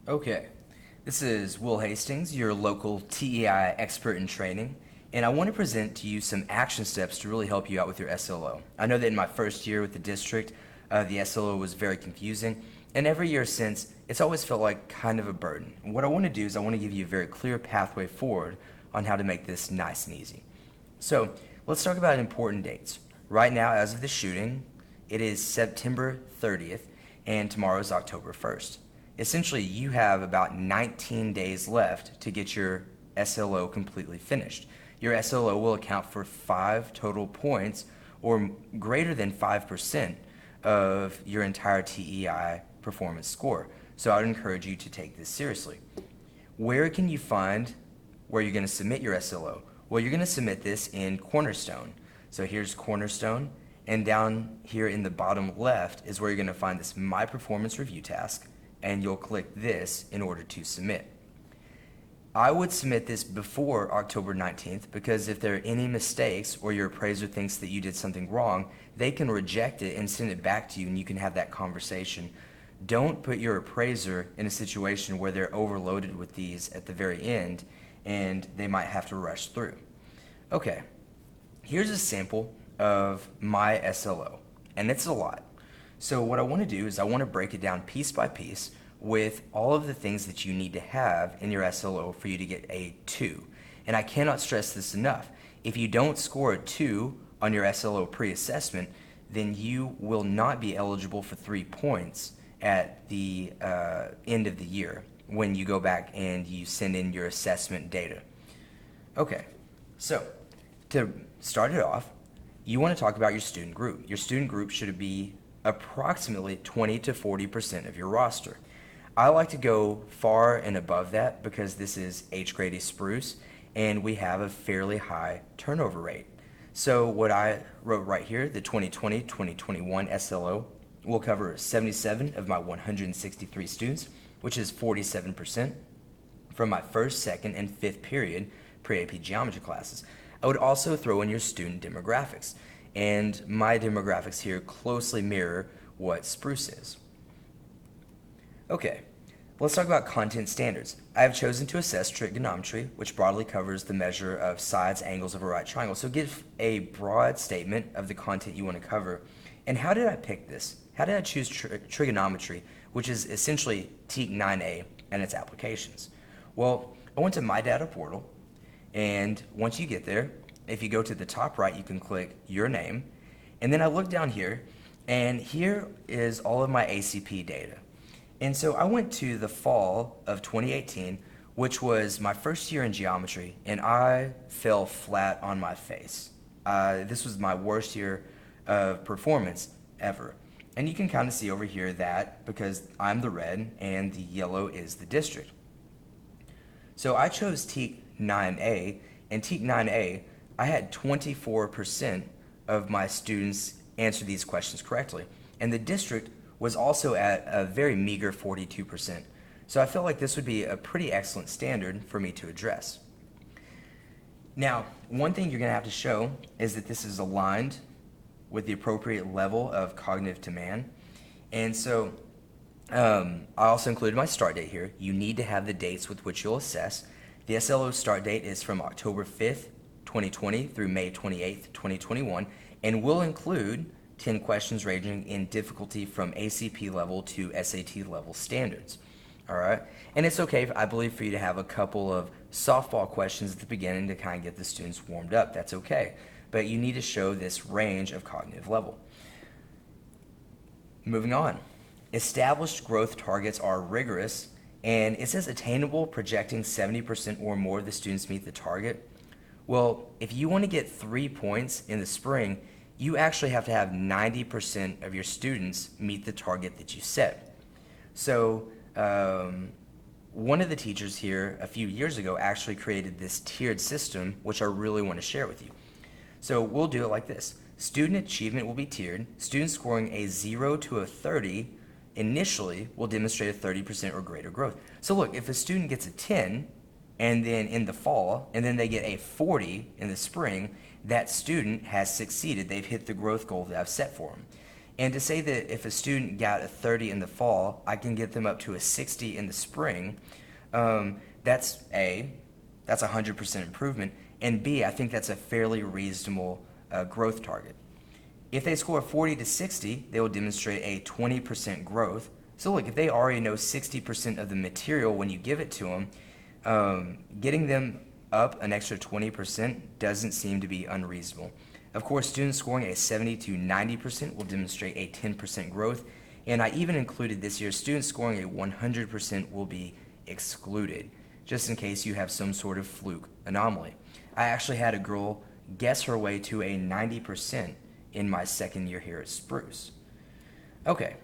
Okay, this is Will Hastings, your local TEI expert in training, and I want to present to you some action steps to really help you out with your SLO. I know that in my first year with the district, the SLO was very confusing, and every year since, it's always felt like kind of a burden. And what I want to do is I want to give you a very clear pathway forward on how to make this nice and easy. So, let's talk about important dates. Right now, as of the shooting, it is September 30th, and tomorrow is October 1st. Essentially, you have about 19 days left to get your SLO completely finished. Your SLO will account for 5 total points or greater than 5% of your entire TEI performance score. So I would encourage you to take this seriously. Where can you find where you're going to submit your SLO? Well, you're going to submit this in Cornerstone. So here's Cornerstone, and down here in the bottom left is where you're going to find this My Performance Review task, and you'll click this in order to submit. I would submit this before October 19th because if there are any mistakes or your appraiser thinks that you did something wrong, they can reject it and send it back to you and you can have that conversation. Don't put your appraiser in a situation where they're overloaded with these at the very end and they might have to rush through. Okay, here's a sample of my SLO, and it's a lot. So what I want to do is I want to break it down piece by piece with all of the things that you need to have in your SLO for you to get a 2. And I cannot stress this enough. If you don't score a 2 on your SLO pre-assessment, then you will not be eligible for 3 points at the end of the year when you go back and you send in your assessment data. Okay, so to start it off, you want to talk about your student group. Your student group should be approximately 20 to 40% of your roster. I like to go far and above that because this is H. Grady Spruce and we have a fairly high turnover rate. So what I wrote right here, the 2020-2021 SLO will cover 77 of my 163 students, which is 47% from my first, second, and fifth period pre-AP geometry classes. I would also throw in your student demographics, and my demographics here closely mirror what Spruce is. Okay, let's talk about content standards. I have chosen to assess trigonometry, which broadly covers the measure of sides, angles of a right triangle. So give a broad statement of the content you want to cover. And how did I pick this? How did I choose trigonometry, which is essentially TEAC 9A and its applications? Well, I went to My Data Portal, and once you get there, if you go to the top right, you can click your name. And then I look down here, and here is all of my ACP data. And so I went to the fall of 2018, which was my first year in geometry, and I fell flat on my face. This was my worst year of performance ever. And you can kind of see over here that because I'm the red and the yellow is the district. So I chose TEAC 9A, and TEAC 9A, I had 24% of my students answer these questions correctly. And the district was also at a very meager 42%. So I felt like this would be a pretty excellent standard for me to address. Now, one thing you're going to have to show is that this is aligned with the appropriate level of cognitive demand. And so I also included my start date here. You need to have the dates with which you'll assess. The SLO start date is from October 5th, 2020 through May 28th, 2021, and will include 10 questions ranging in difficulty from ACP level to SAT level standards. All right, and it's okay, I believe, for you to have a couple of softball questions at the beginning to kind of get the students warmed up. That's okay, but you need to show this range of cognitive level. Moving on, established growth targets are rigorous, and it says attainable, projecting 70% or more of the students meet the target. Well, if you want to get 3 points in the spring, you actually have to have 90% of your students meet the target that you set. So one of the teachers here a few years ago actually created this tiered system, which I really want to share with you. So we'll do it like this. Student achievement will be tiered. Students scoring a 0 to a 30 initially will demonstrate a 30% or greater growth. So look, if a student gets a 10, and then in the fall, and then they get a 40 in the spring, that student has succeeded. They've hit the growth goal that I've set for them. And to say that if a student got a 30 in the fall, I can get them up to a 60 in the spring, that's A, that's a 100% improvement, and B, I think that's a fairly reasonable growth target. If they score 40 to 60, they will demonstrate a 20% growth. So look, if they already know 60% of the material when you give it to them, getting them up an extra 20% doesn't seem to be unreasonable. Of course, students scoring a 70 to 90% will demonstrate a 10% growth, and I even included this year students scoring a 100% will be excluded, just in case you have some sort of fluke anomaly. I actually had a girl guess her way to a 90% in my second year here at Spruce. Okay,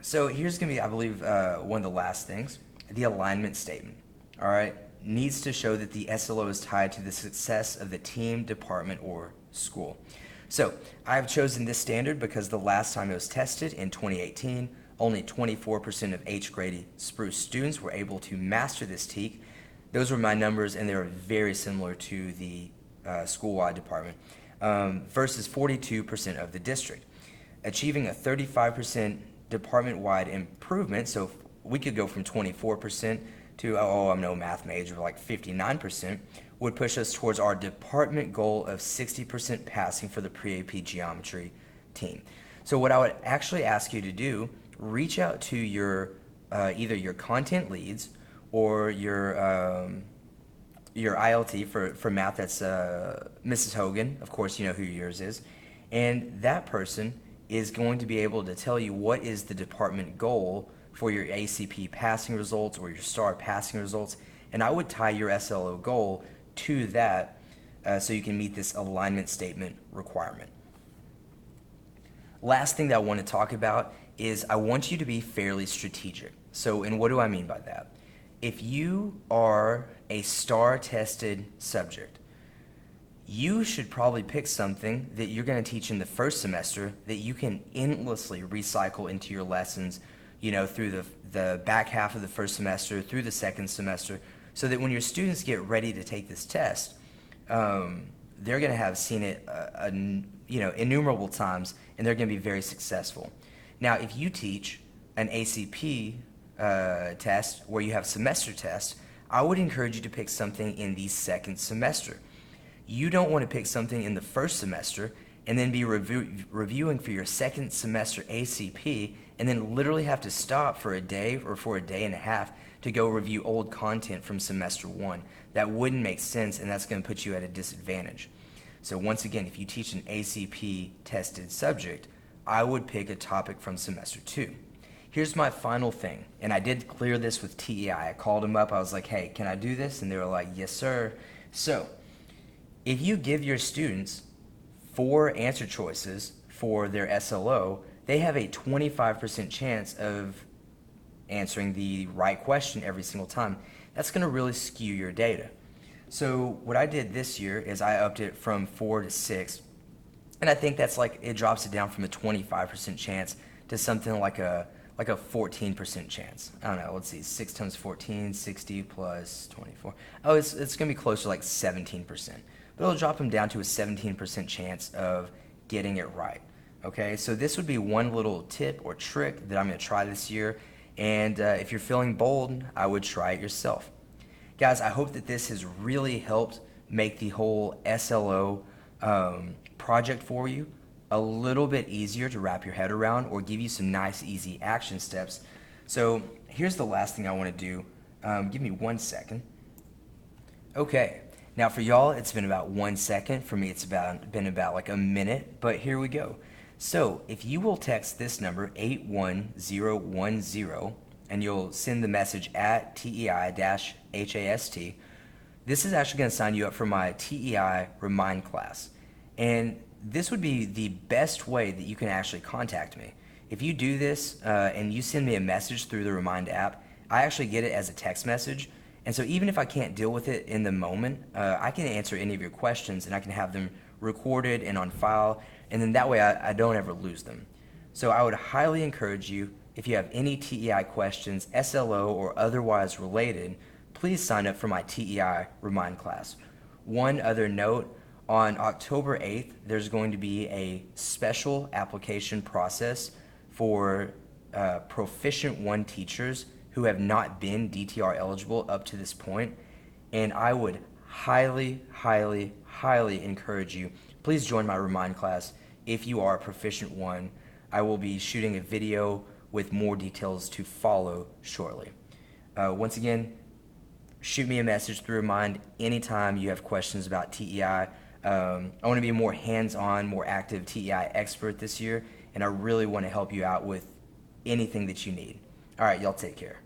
so here's going to be, I believe, one of the last things, the alignment statement. All right, needs to show that the SLO is tied to the success of the team, department, or school. So I've chosen this standard because the last time it was tested in 2018, only 24% of H-grade Spruce students were able to master this TEK. Those were my numbers, and they were very similar to the school-wide department, versus 42% of the district. Achieving a 35% department-wide improvement, so we could go from 24% to, oh, I'm no math major, like 59%, would push us towards our department goal of 60% passing for the pre-AP geometry team. So what I would actually ask you to do, reach out to your either your content leads or your ILT for math, that's Mrs. Hogan, of course you know who yours is, and that person is going to be able to tell you what is the department goal for your ACP passing results or your STAR passing results, and I would tie your SLO goal to that so you can meet this alignment statement requirement. Last thing that I want to talk about is I want you to be fairly strategic. So, and what do I mean by that? If you are a STAR tested subject, you should probably pick something that you're going to teach in the first semester that you can endlessly recycle into your lessons, you know, through the back half of the first semester, through the second semester, so that when your students get ready to take this test, they're going to have seen it, innumerable times, and they're going to be very successful. Now, if you teach an ACP test where you have semester tests, I would encourage you to pick something in the second semester. You don't want to pick something in the first semester and then be reviewing for your second semester ACP and then literally have to stop for a day or for a day and a half to go review old content from semester one. That wouldn't make sense, and that's going to put you at a disadvantage. So once again, if you teach an ACP tested subject, I would pick a topic from semester two. Here's my final thing, and I did clear this with TEI. I called them up, I was like, hey, can I do this? And they were like, yes, sir. So if you give your students 4 answer choices for their SLO, they have a 25% chance of answering the right question every single time. That's going to really skew your data. So what I did this year is I upped it from 4 to 6, and I think that's like, it drops it down from a 25% chance to something like a 14% chance. I don't know, let's see, 6 times 14, 60 plus 24. Oh, it's going to be closer to like 17%. But it'll drop them down to a 17% chance of getting it right. Okay, so this would be one little tip or trick that I'm going to try this year. And if you're feeling bold, I would try it yourself. Guys, I hope that this has really helped make the whole SLO project for you a little bit easier to wrap your head around or give you some nice, easy action steps. So here's the last thing I want to do. Give me 1 second. Okay, now for y'all, it's been about 1 second. For me, it's been about like a minute, but here we go. So if you will text this number 81010 and you'll send the message at TEI-HAST, this is actually going to sign you up for my TEI Remind class. And this would be the best way that you can actually contact me. If you do this and you send me a message through the Remind app, I actually get it as a text message. And so even if I can't deal with it in the moment, I can answer any of your questions and I can have them recorded and on file, and then that way I don't ever lose them. So I would highly encourage you, if you have any TEI questions, SLO or otherwise related, please sign up for my TEI Remind class. One other note, On October 8th, there's going to be a special application process for Proficient 1 teachers who have not been DTR eligible up to this point. And I would highly, highly, highly encourage you, please join my Remind class if you are Proficient 1. I will be shooting a video with more details to follow shortly. Once again, shoot me a message through Remind anytime you have questions about TEI. I want to be a more hands-on, more active TEI expert this year, and I really want to help you out with anything that you need. All right, y'all take care.